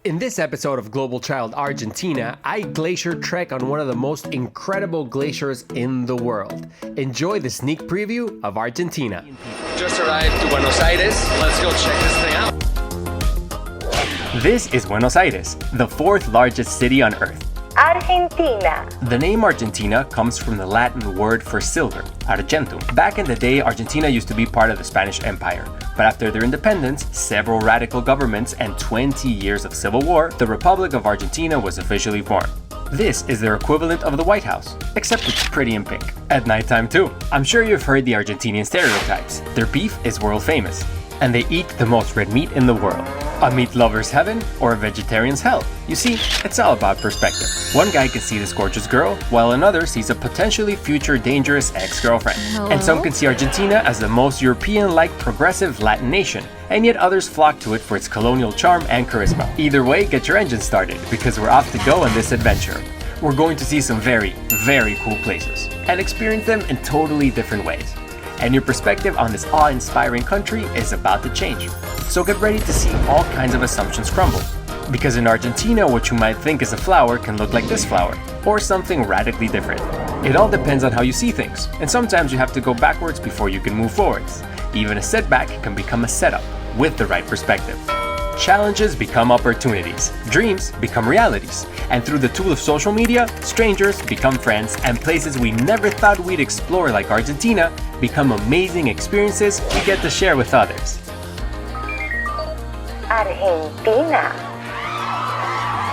In this episode of Global Child Argentina, I glacier trek on one of the most incredible glaciers in the world. Enjoy the sneak preview of Argentina. Just arrived to Buenos Aires. Let's go check this thing out. This is Buenos Aires, the fourth largest city on Earth. Argentina. The name Argentina comes from the Latin word for silver, argentum. Back in the day, Argentina used to be part of the Spanish Empire. But after their independence, several radical governments, and 20 years of civil war, the Republic of Argentina was officially formed. This is their equivalent of the White House, except it's pretty in pink. At nighttime too. I'm sure you've heard the Argentinian stereotypes. Their beef is world famous, and they eat the most red meat in the world. A meat lover's heaven or a vegetarian's hell? You see, it's all about perspective. One guy can see this gorgeous girl, while another sees a potentially future dangerous ex-girlfriend. Hello? And some can see Argentina as the most European-like progressive Latin nation, and yet others flock to it for its colonial charm and charisma. Either way, get your engine started, because we're off to go on this adventure. We're going to see some very, very cool places, and experience them in totally different ways. And your perspective on this awe-inspiring country is about to change. So get ready to see all kinds of assumptions crumble. Because in Argentina, what you might think is a flower can look like this flower, or something radically different. It all depends on how you see things, and sometimes you have to go backwards before you can move forwards. Even a setback can become a setup, with the right perspective. Challenges become opportunities, dreams become realities, and through the tool of social media, strangers become friends, and places we never thought we'd explore like Argentina become amazing experiences we get to share with others. Argentina.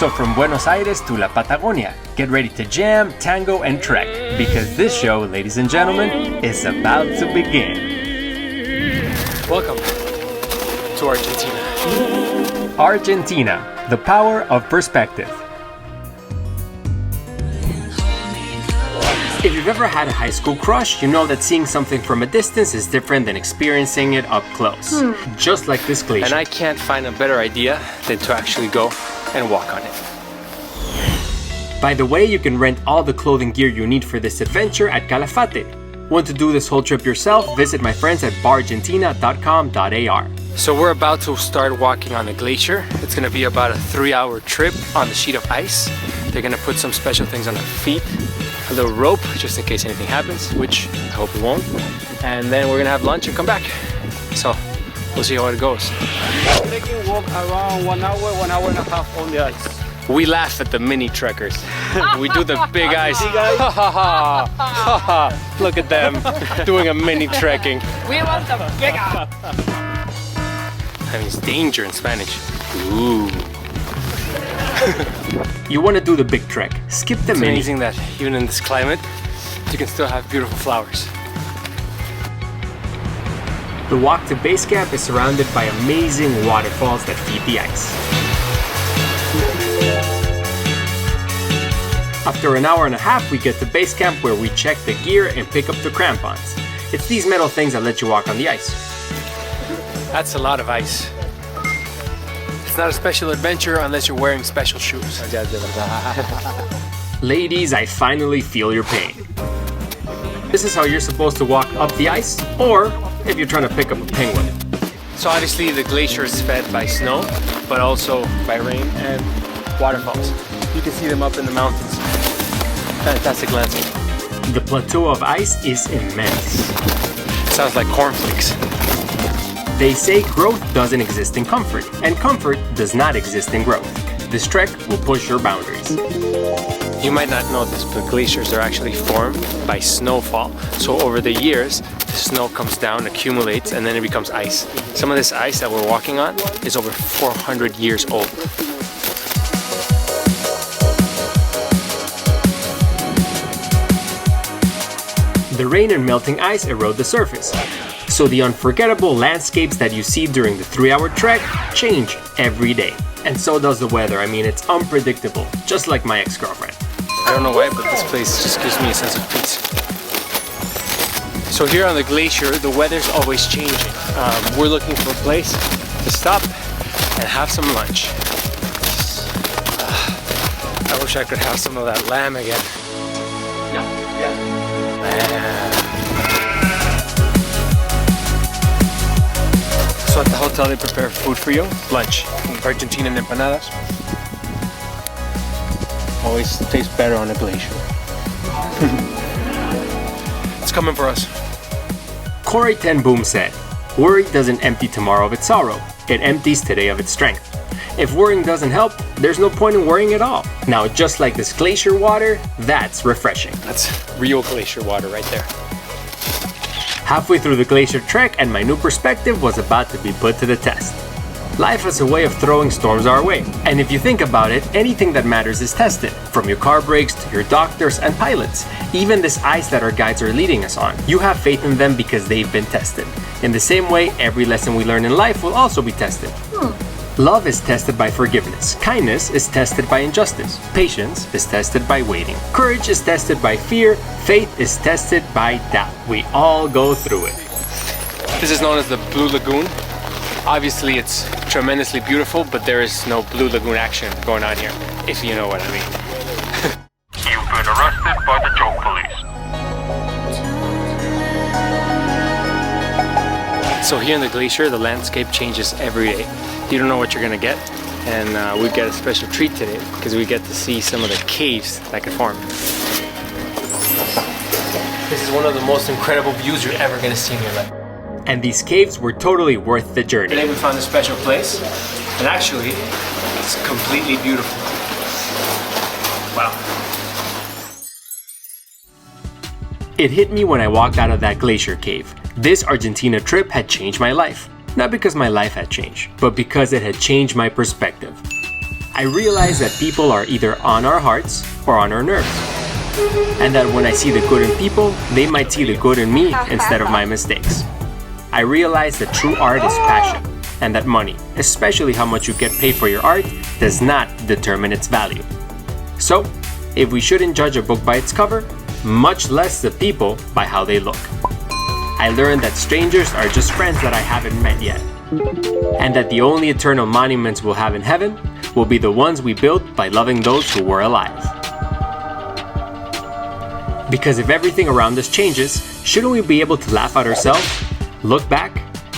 So from Buenos Aires to La Patagonia, get ready to jam, tango, and trek, because this show, ladies and gentlemen, is about to begin. Welcome to Argentina. Argentina, the power of perspective. If you've ever had a high school crush, you know that seeing something from a distance is different than experiencing it up close. Just like this glacier. And I can't find a better idea than to actually go and walk on it. By the way, you can rent all the clothing gear you need for this adventure at Calafate. Want to do this whole trip yourself? Visit my friends at barargentina.com.ar. So we're about to start walking on the glacier. It's gonna be about a 3-hour trip on the sheet of ice. They're gonna put some special things on our feet, a little rope just in case anything happens, which I hope it won't. And then we're gonna have lunch and come back. So we'll see how it goes. They can walk around 1 hour, 1 and a half on the ice. We laugh at the mini trekkers. We do the big ice. Look at them doing a mini trekking. We want the bigger. I mean, it's danger in Spanish. Ooh. You want to do the big trek. Skip the It's mini. amazing that even in this climate, you can still have beautiful flowers. The walk to base camp is surrounded by amazing waterfalls that feed the ice. After an hour and a half, we get to base camp where we check the gear and pick up the crampons. It's these metal things that let you walk on the ice. That's a lot of ice. It's not a special adventure unless you're wearing special shoes. Ladies, I finally feel your pain. This is how you're supposed to walk up the ice, or if you're trying to pick up a penguin. So obviously the glacier is fed by snow, but also by rain and waterfalls. You can see them up in the mountains. Fantastic landscape. The plateau of ice is immense. Sounds like cornflakes. They say growth doesn't exist in comfort, and comfort does not exist in growth. This trek will push your boundaries. You might not know this, but glaciers are actually formed by snowfall. So over the years, the snow comes down, accumulates, and then it becomes ice. Some of this ice that we're walking on is over 400 years old. The rain and melting ice erode the surface. So the unforgettable landscapes that you see during the 3-hour trek change every day. And so does the weather. I mean, it's unpredictable, just like my ex-girlfriend. I don't know why, but this place just gives me a sense of peace. So here on the glacier, the weather's always changing. We're looking for a place to stop and have some lunch. I wish I could have some of that lamb again. So at the hotel they prepare food for you, lunch, Argentinian empanadas. Always tastes better on a glacier. It's coming for us. Corey Ten Boom said, "Worry doesn't empty tomorrow of its sorrow, it empties today of its strength." If worrying doesn't help, there's no point in worrying at all. Now, just like this glacier water, that's refreshing. That's real glacier water right there. Halfway through the glacier trek and my new perspective was about to be put to the test. Life has a way of throwing storms our way, and if you think about it, anything that matters is tested, from your car brakes to your doctors and pilots, even this ice that our guides are leading us on. You have faith in them because they've been tested. In the same way, every lesson we learn in life will also be tested. Love is tested by forgiveness. Kindness is tested by injustice. Patience is tested by waiting. Courage is tested by fear. Faith is tested by doubt. We all go through it. This is known as the Blue Lagoon. Obviously, it's tremendously beautiful, but there is no Blue Lagoon action going on here, if you know what I mean. You've been arrested by the joke police. So here in the glacier, the landscape changes every day. You don't know what you're gonna get, and we get a special treat today because we get to see some of the caves that can form. This is one of the most incredible views you're ever gonna see in your life. And these caves were totally worth the journey. Today we found a special place, and actually, it's completely beautiful. Wow. It hit me when I walked out of that glacier cave. This Argentina trip had changed my life. Not because my life had changed, but because it had changed my perspective. I realized that people are either on our hearts or on our nerves. And that when I see the good in people, they might see the good in me instead of my mistakes. I realized that true art is passion, and that money, especially how much you get paid for your art, does not determine its value. So, if we shouldn't judge a book by its cover, much less the people by how they look. I learned that strangers are just friends that I haven't met yet, and that the only eternal monuments we'll have in heaven will be the ones we built by loving those who were alive. Because if everything around us changes, shouldn't we be able to laugh at ourselves, look back,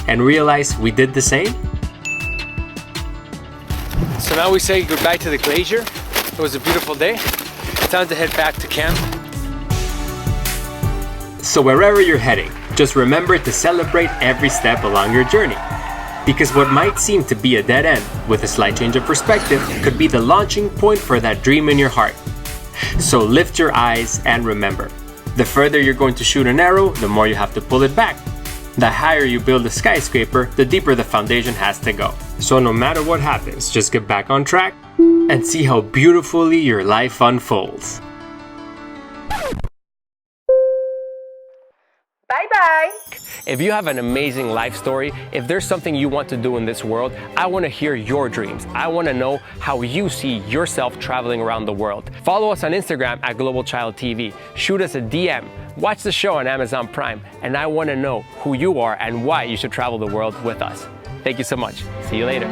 and realize we did the same? So now we say goodbye to the glacier. It was a beautiful day. It's time to head back to camp. So wherever you're heading, just remember to celebrate every step along your journey. Because what might seem to be a dead end, with a slight change of perspective, could be the launching point for that dream in your heart. So lift your eyes and remember, the further you're going to shoot an arrow, the more you have to pull it back. The higher you build a skyscraper, the deeper the foundation has to go. So no matter what happens, just get back on track and see how beautifully your life unfolds. Bye-bye. If you have an amazing life story, if there's something you want to do in this world, I want to hear your dreams. I want to know how you see yourself traveling around the world. Follow us on Instagram at Global Child TV. Shoot us a DM. Watch the show on Amazon Prime. And I want to know who you are and why you should travel the world with us. Thank you so much. See you later.